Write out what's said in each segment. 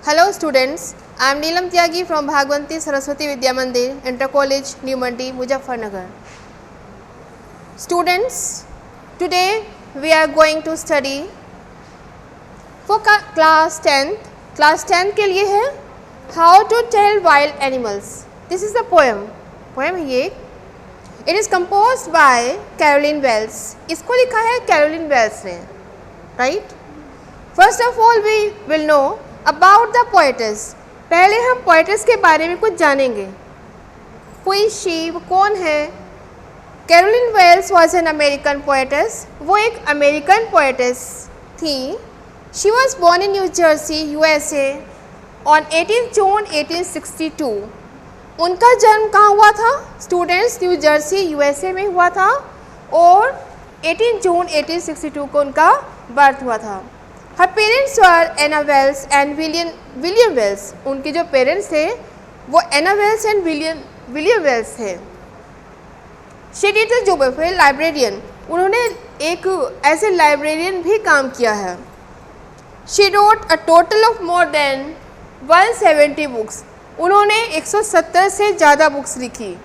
Hello students, I am Neelam Tyagi from Bhagwanti Saraswati Vidya Mandir, Inter College, New Mandi, Muzaffarnagar. Students, today we are going to study for class 10th. Class 10 के लिए है How to Tell Wild Animals. This is the poem. Poem है ये. It is composed by Caroline Wells. इसको लिखा है Caroline Wells ने. Right? First of all, we will know about the poetess. पहले हम poetess के बारे में कुछ जानेंगे. Who is she? वो कौन है? Caroline Wells was an American poetess. वो एक American poetess थी. She was born in New Jersey, USA on 18 June 1862. उनका जन्म कहाँ हुआ था? स्टूडेंट्स, न्यू जर्सी USA में हुआ था और 18 जून 1862 को उनका बर्थ हुआ था. Her parents were Anna Wells and William Wells. उनके जो पेरेंट्स थे वो Anna Wells and William Wells थे. She did the job of a librarian. उन्होंने एक ऐसे लाइब्रेरियन भी काम किया है. She wrote a total of more than 170 books. उन्होंने 170 से ज़्यादा बुक्स लिखी.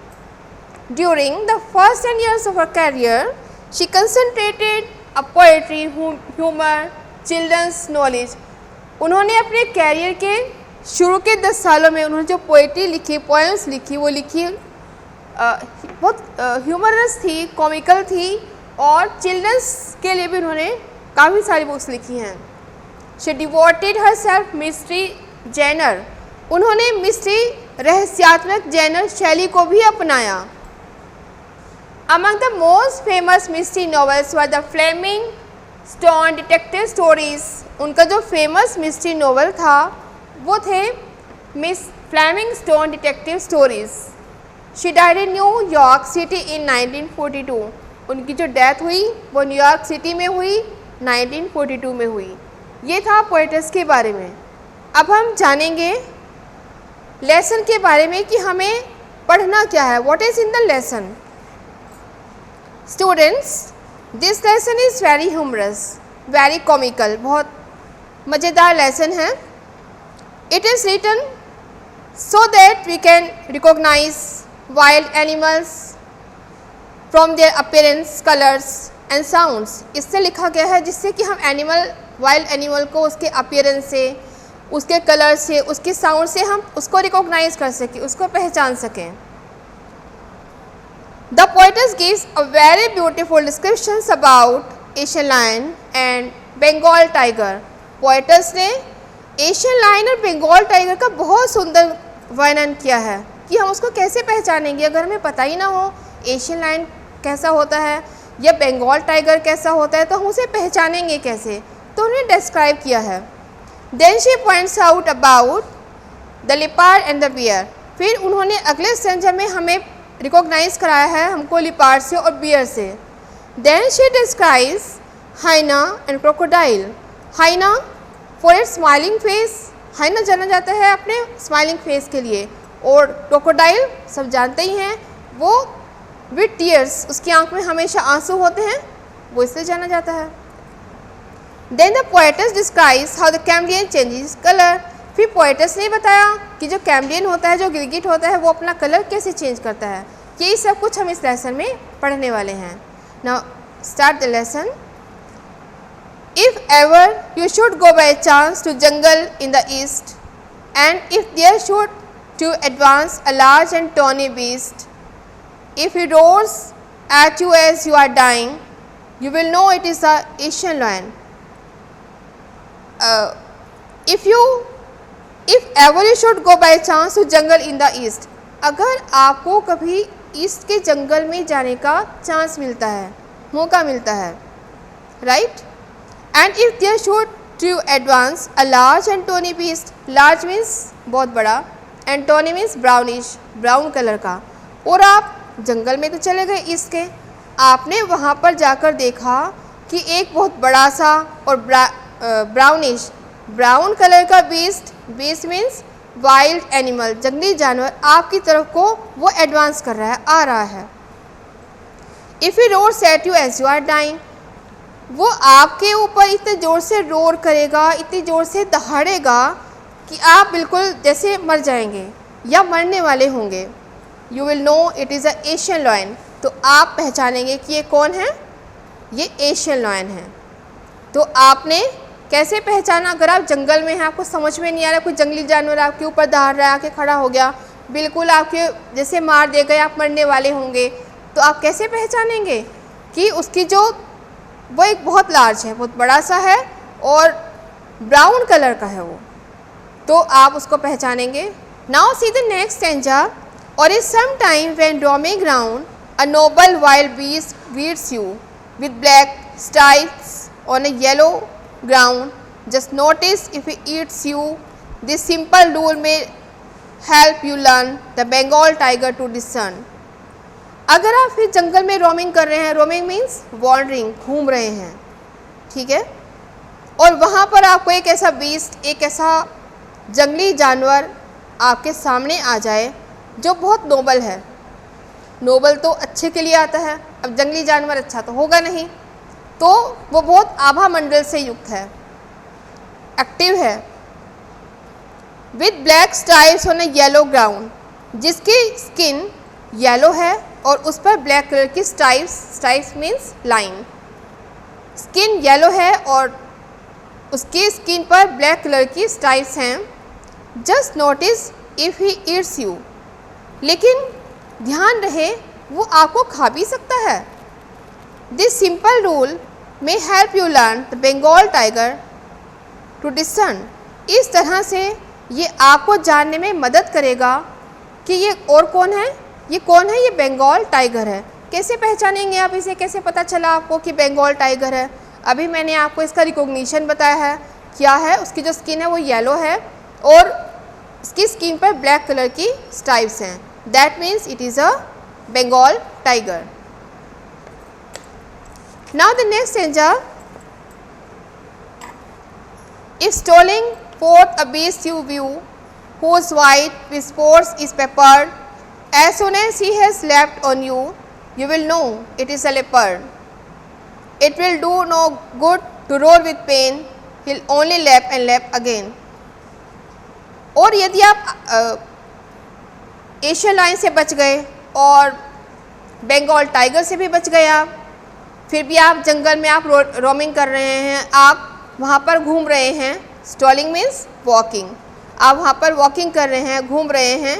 During the first 10 years of her career, she concentrated on poetry, humor, children's knowledge. उन्होंने अपने कैरियर के शुरू के 10 सालों में उन्होंने जो पोइट्री लिखी, पोएम्स लिखी, वो लिखी बहुत ह्यूमरस थी, कॉमिकल थी और चिल्ड्रंस के लिए भी उन्होंने काफ़ी सारी बुक्स लिखी हैं. She devoted herself mystery genre. उन्होंने मिस्ट्री रहस्यात्मक जैनर शैली को भी अपनाया. Among the most famous mystery novels were the Fleming Stone Detective Stories. उनका जो फेमस मिस्ट्री नोवेल था वो थे miss Fleming Stone Detective Stories. She died in New York City in 1942. उनकी जो डेथ हुई वो न्यूयॉर्क सिटी में हुई, 1942 में हुई. ये था पोएट्स के बारे में. अब हम जानेंगे लेसन के बारे में कि हमें पढ़ना क्या है. What is in the lesson? Students, this lesson is very humorous, very comical. बहुत मज़ेदार लेसन है. It is written so that we can recognise wild animals from their appearance, colours and sounds. इससे लिखा गया है जिससे कि हम वाइल्ड एनिमल को उसके अपीयरेंस से, उसके कलर से, उसके साउंड से हम उसको रिकॉग्नाइज कर सकें, उसको पहचान सकें. The poets gives a very beautiful descriptions about Asian lion and Bengal tiger. Poets ने एशियन लायन और बंगाल टाइगर का बहुत सुंदर वर्णन किया है कि हम उसको कैसे पहचानेंगे. अगर हमें पता ही ना हो एशियन लायन कैसा होता है या बंगाल टाइगर कैसा होता है तो हम उसे पहचानेंगे कैसे, तो उन्हें डिस्क्राइब किया है. Then she points out about the leopard and the bear. फिर उन्होंने अगले सेंटेंस में हमें रिकॉग्नाइज कराया है हमको लिपार्ड से और बियर से. Then she describes hyena and crocodile. hyena for its smiling face. hyena जाना जाता है अपने स्माइलिंग फेस के लिए और crocodile सब जानते ही हैं वो with tears, उसकी आंख में हमेशा आंसू होते हैं, वो इसलिए जाना जाता है. Then the poetess describes how the chameleon changes color. फिर poetess ने बताया कि जो कैमलियन होता है, जो गिरगिट होता है, वो अपना कलर कैसे चेंज करता है. यही सब कुछ हम इस लेसन में पढ़ने वाले हैं. Now start the lesson. If ever you should go by chance to jungle in the east, and if there should to advance a large and tawny beast, if he roars at you as you are dying, you will know it is the Asian lion. If ever you should go by chance to jungle in the east, अगर आपको कभी east के जंगल में जाने का chance मिलता है, मौका मिलता है, right? And if there should to advance a large and tawny beast, large means बहुत बड़ा and tawny means brownish, brown colour का, और आप जंगल में तो चले गए ईस्ट के, आपने वहाँ पर जाकर देखा कि एक बहुत बड़ा सा और ब्राउनिश, ब्राउन कलर का बीस्ट मीन्स वाइल्ड एनिमल, जंगली जानवर आपकी तरफ को वो एडवांस कर रहा है, आ रहा है. If he roars at you as you are dying, वो आपके ऊपर इतने ज़ोर से रोर करेगा, इतनी ज़ोर से दहाड़ेगा कि आप बिल्कुल जैसे मर जाएंगे या मरने वाले होंगे। You will know it is a Asian lion, तो आप पहचानेंगे कि ये कौन है, ये एशियन लायन है। तो आपने कैसे पहचाना? अगर आप जंगल में हैं, आपको समझ में नहीं आ रहा, कोई जंगली जानवर आपके ऊपर दहाड़ रहा है, आके खड़ा हो गया, बिल्कुल आपके जैसे मार देगा, आप मरने वाले होंगे, तो आप कैसे पहचानेंगे कि उसकी जो वो एक बहुत लार्ज है, बहुत बड़ा सा है और ब्राउन कलर का है वो, तो आप उसको पहचानेंगे। Now see the next stanza. Or is some time when roaming round a noble wild beast greets you with black stripes on a yellow ground. Just notice if he eats you. This simple rule may help you learn the Bengal tiger to discern. अगर आप फिर जंगल में roaming कर रहे हैं, roaming means wandering, घूम रहे हैं, ठीक है, और वहाँ पर आपको एक ऐसा बीस्ट, एक ऐसा जंगली जानवर आपके सामने आ जाए जो बहुत नोबल है। नोबल तो अच्छे के लिए आता है, अब जंगली जानवर अच्छा तो होगा नहीं, तो वो बहुत आभा मंडल से युक्त है, एक्टिव है। With black stripes on a yellow ground, जिसकी स्किन येलो है और उस पर ब्लैक कलर की stripes, stripes means line, skin yellow है और उसकी स्किन पर ब्लैक कलर की स्ट्राइप्स हैं। Just notice if he eats you, लेकिन ध्यान रहे वो आपको खा भी सकता है। This simple rule may help you learn the Bengal tiger to discern. इस तरह से ये आपको जानने में मदद करेगा कि ये और कौन है, ये कौन है, ये बंगाल टाइगर है। कैसे पहचानेंगे आप इसे, कैसे पता चला आपको कि बंगाल टाइगर है? अभी मैंने आपको इसका रिकॉग्निशन बताया है, क्या है, उसकी जो स्किन है वो येलो है और इसकी स्किन पर ब्लैक कलर की स्ट्राइप्स हैं। That means it is a Bengal tiger. Now the next stanza. If strolling forth a beast you view, whose white with spots is peppered, as soon as he has leapt on you, you will know it is a leopard. It will do no good to roar with pain, he'll only lap and lap again. और यदि आप Asian lion से बच गए और Bengal tiger से भी बच गए आप, फिर भी आप जंगल में आप रोमिंग कर रहे हैं, आप वहाँ पर घूम रहे हैं, स्टॉलिंग मीन्स वॉकिंग, आप वहाँ पर वॉकिंग कर रहे हैं, घूम रहे हैं,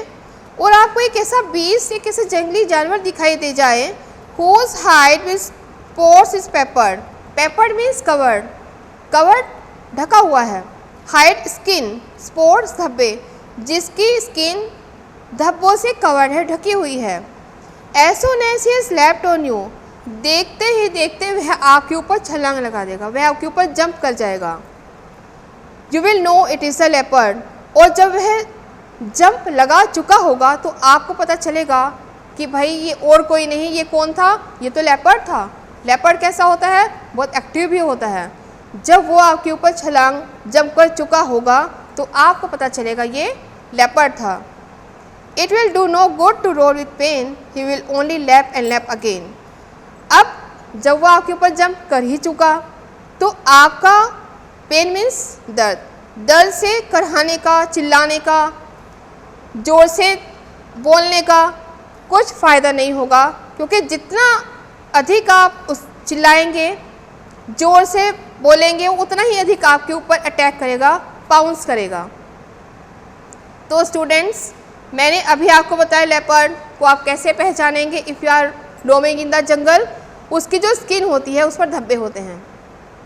और आपको एक ऐसा बीस्ट, एक ऐसा जंगली जानवर दिखाई दे जाए, whose hide with spots is peppered. Peppered means covered, covered ढका हुआ है, hide skin, spots धब्बे, जिसकी स्किन धब्बों से कवर्ड है, ढकी हुई है। as soon as he is leapt on you, देखते ही देखते वह आपके ऊपर छलांग लगा देगा, वह आपके ऊपर जंप कर जाएगा। You will know it is a leopard. और जब वह जंप लगा चुका होगा तो आपको पता चलेगा कि भाई ये और कोई नहीं, ये कौन था, ये तो लेपर्ड था। लेपर्ड कैसा होता है, बहुत एक्टिव भी होता है। जब वो आपके ऊपर छलांग जंप कर चुका होगा तो आपको पता चलेगा ये लेपर्ड था। It will do no good to roar with pain, he will only lap and lap again. अब जब वो आपके ऊपर जंप कर ही चुका तो आपका पेन मीन्स दर्द, दर्द से करहाने का, चिल्लाने का, जोर से बोलने का कुछ फ़ायदा नहीं होगा, क्योंकि जितना अधिक आप उस चिल्लाएंगे, जोर से बोलेंगे, उतना ही अधिक आपके ऊपर अटैक करेगा, पाउंस करेगा। तो स्टूडेंट्स, मैंने अभी आपको बताया लेपर्ड को आप कैसे पहचानेंगे। If you are roaming in the jungle, उसकी जो स्किन होती है उस पर धब्बे होते हैं।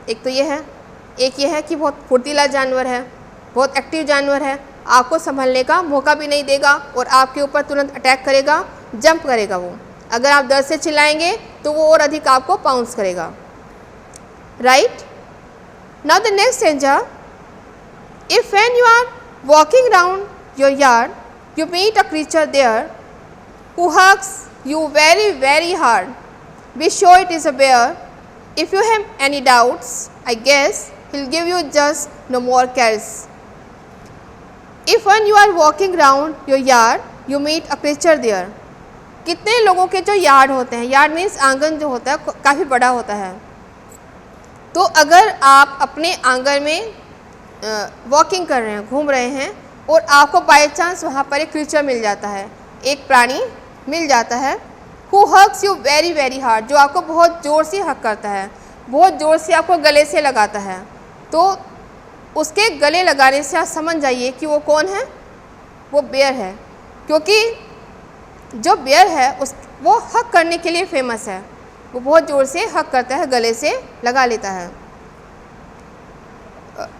एक तो ये है, एक ये है कि बहुत फुर्तीला जानवर है, बहुत एक्टिव जानवर है, आपको संभलने का मौका भी नहीं देगा और आपके ऊपर तुरंत अटैक करेगा, जंप करेगा वो। अगर आप डर से चिल्लाएंगे तो वो और अधिक आपको पाउंस करेगा, right. Now the next stanza. If when you are walking round your yard you meet a creature there who hugs you very very hard, be sure it is a bear. If you have any doubts, I guess he'll give you just no more cares. If when you are walking round your yard you meet a creature there, कितने लोगों के जो yard होते हैं, yard means आंगन जो होता है काफ़ी बड़ा होता है, तो अगर आप अपने आंगन में वॉकिंग कर रहे हैं, घूम रहे हैं, और आपको बाय चांस वहाँ पर एक क्रीचर मिल जाता है, एक प्राणी मिल जाता है, who hugs you very very hard, जो आपको बहुत ज़ोर से हक करता है, बहुत ज़ोर से आपको गले से लगाता है, तो उसके गले लगाने से आप समझ जाइए कि वो कौन है, वो बेयर है, क्योंकि जो बेयर है वो हक करने के लिए फेमस है, वो बहुत ज़ोर से हक करता है, गले से लगा लेता है।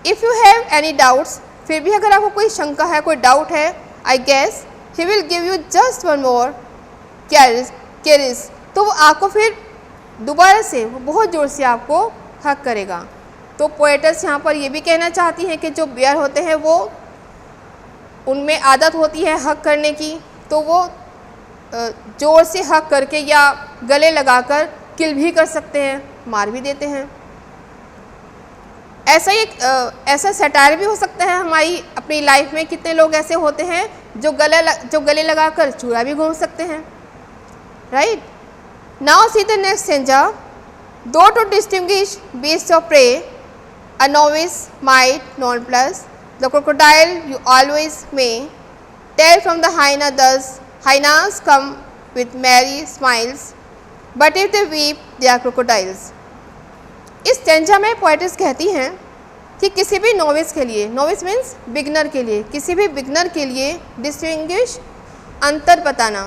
If you have any doubts, फिर भी अगर आपको कोई शंका है, कोई डाउट है, I guess he will give you just one more caress, तो वो आपको फिर दोबारा से वो बहुत ज़ोर से आपको हक करेगा। तो पोएटस यहाँ पर ये भी कहना चाहती हैं कि जो बेयर होते हैं वो उनमें आदत होती है हक करने की, तो वो ज़ोर से हक करके या गले लगाकर किल भी कर सकते हैं, मार भी देते हैं। ऐसा ही ऐसा सटायर भी हो सकता है हमारी अपनी लाइफ में, कितने लोग ऐसे होते हैं जो गले लगाकर चूड़ा भी घूम सकते हैं, right. Now see the next stanza. दो to distinguish beasts of prey, a novice might nonplus the crocodile you always may tell from the hyena thus, hyenas come with merry smiles, but if they weep they are crocodiles। इस stanza में poet's कहती हैं कि किसी भी novice के लिए, novice means beginner के लिए, किसी भी बिगनर के लिए डिस्टिंग्विश अंतर बताना,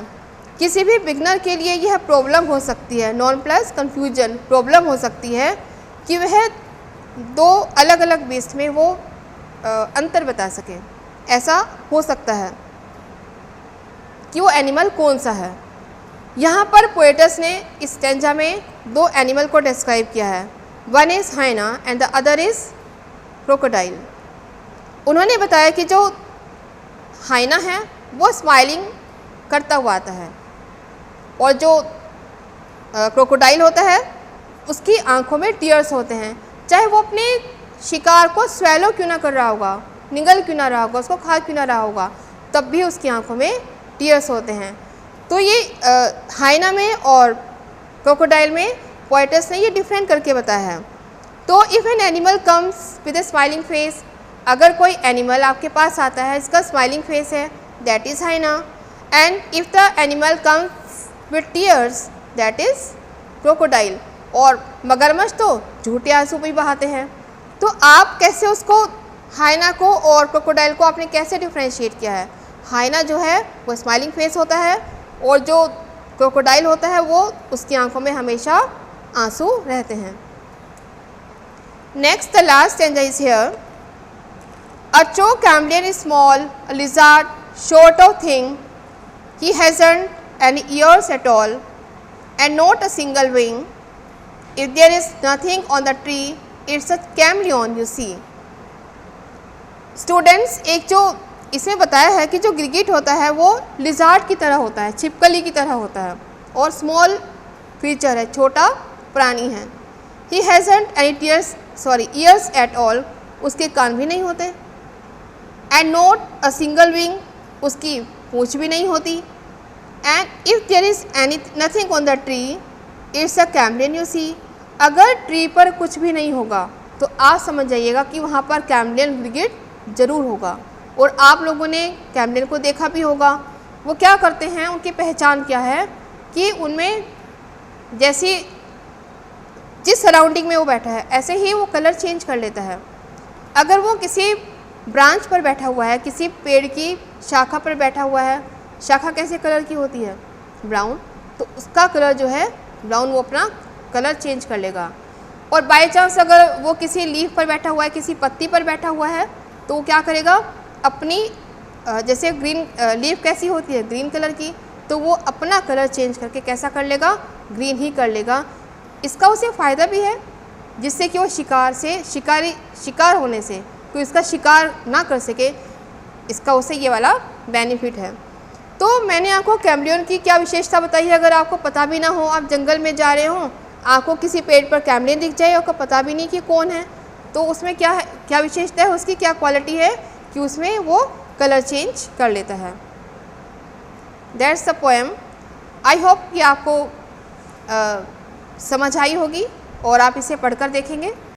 किसी भी बिगनर के लिए यह प्रॉब्लम हो सकती है, नॉन प्लस कन्फ्यूजन प्रॉब्लम हो सकती है कि वह दो अलग अलग बीस्ट में वो अंतर बता सके। ऐसा हो सकता है कि वो एनिमल कौन सा है। यहाँ पर पोएटस ने इस स्टेंजा में दो एनिमल को डिस्क्राइब किया है, one is hyena and the other is crocodile. उन्होंने बताया कि जो हाइना है वो स्माइलिंग करता हुआ आता है, और जो क्रोकोडाइल होता है उसकी आंखों में टीयर्स होते हैं, चाहे वो अपने शिकार को स्वेलो क्यों ना कर रहा होगा, निगल क्यों ना रहा होगा, उसको खा क्यों ना रहा होगा, तब भी उसकी आंखों में टीयर्स होते हैं। तो ये हाइना में और क्रोकोडाइल में पोएटस ने ये डिफरेंट करके बताया है। तो if an animal comes with a smiling face, अगर कोई एनिमल आपके पास आता है इसका स्माइलिंग फेस है, that is hyena, and if the animal comes with tears that is crocodile. और मगरमच्छ तो झूठे आंसू भी बहाते हैं। तो आप कैसे उसको, हाइना को और क्रोकोडाइल को आपने कैसे डिफ्रेंशिएट किया है? हाइना जो है वो स्माइलिंग फेस होता है, और जो क्रोकोडाइल होता है वो उसकी आंखों में हमेशा आंसू रहते हैं। Next the last stanza is here. A चो chameleon is small, a lizard short of thing, he hasn't any ears at all and not a single wing, if there is nothing on the tree it's a chameleon you see। Students, एक जो इसमें बताया है कि जो गिरगिट होता है वो लिजार्ड की तरह होता है, छिपकली की तरह होता है, और स्मॉल क्रीचर है, छोटा प्राणी है। He hasn't any ears at all, उसके कान भी नहीं होते, and not a single wing, उसकी पूँछ भी नहीं होती, and if there is any nothing on the tree it's a chameleon you see. अगर ट्री पर कुछ भी नहीं होगा तो आप समझ जाइएगा कि वहाँ पर कैमलियन गिरगिट ज़रूर होगा। और आप लोगों ने कैमलियन को देखा भी होगा, वो क्या करते हैं, उनकी पहचान क्या है कि उनमें जैसी जिस सराउंडिंग में वो बैठा है ऐसे ही वो कलर चेंज कर लेता है। अगर वो किसी ब्रांच पर बैठा हुआ है, किसी पेड़ की शाखा पर बैठा हुआ है, शाखा कैसे कलर की होती है, ब्राउन, तो उसका कलर जो है ब्राउन, वो अपना कलर चेंज कर लेगा। और बाय चांस अगर वो किसी लीफ पर बैठा हुआ है, किसी पत्ती पर बैठा हुआ है, तो वो क्या करेगा, अपनी जैसे ग्रीन लीफ कैसी होती है, ग्रीन कलर की, तो वो अपना कलर चेंज करके कैसा कर लेगा, ग्रीन ही कर लेगा। इसका उसे फ़ायदा भी है, जिससे कि वो शिकार होने से कोई इसका शिकार ना कर सके, इसका उसे ये वाला बेनिफिट है। तो मैंने आपको कैमलियन की क्या विशेषता बताई है। अगर आपको पता भी ना हो, आप जंगल में जा रहे हो, आपको किसी पेड़ पर कैमलियन दिख जाए, आपको पता भी नहीं कि कौन है, तो उसमें क्या विशेषता है, उसकी क्या क्वालिटी है कि उसमें वो कलर चेंज कर लेता है। That's the poem. I hope कि आपको समझ आई होगी और आप इसे पढ़कर देखेंगे।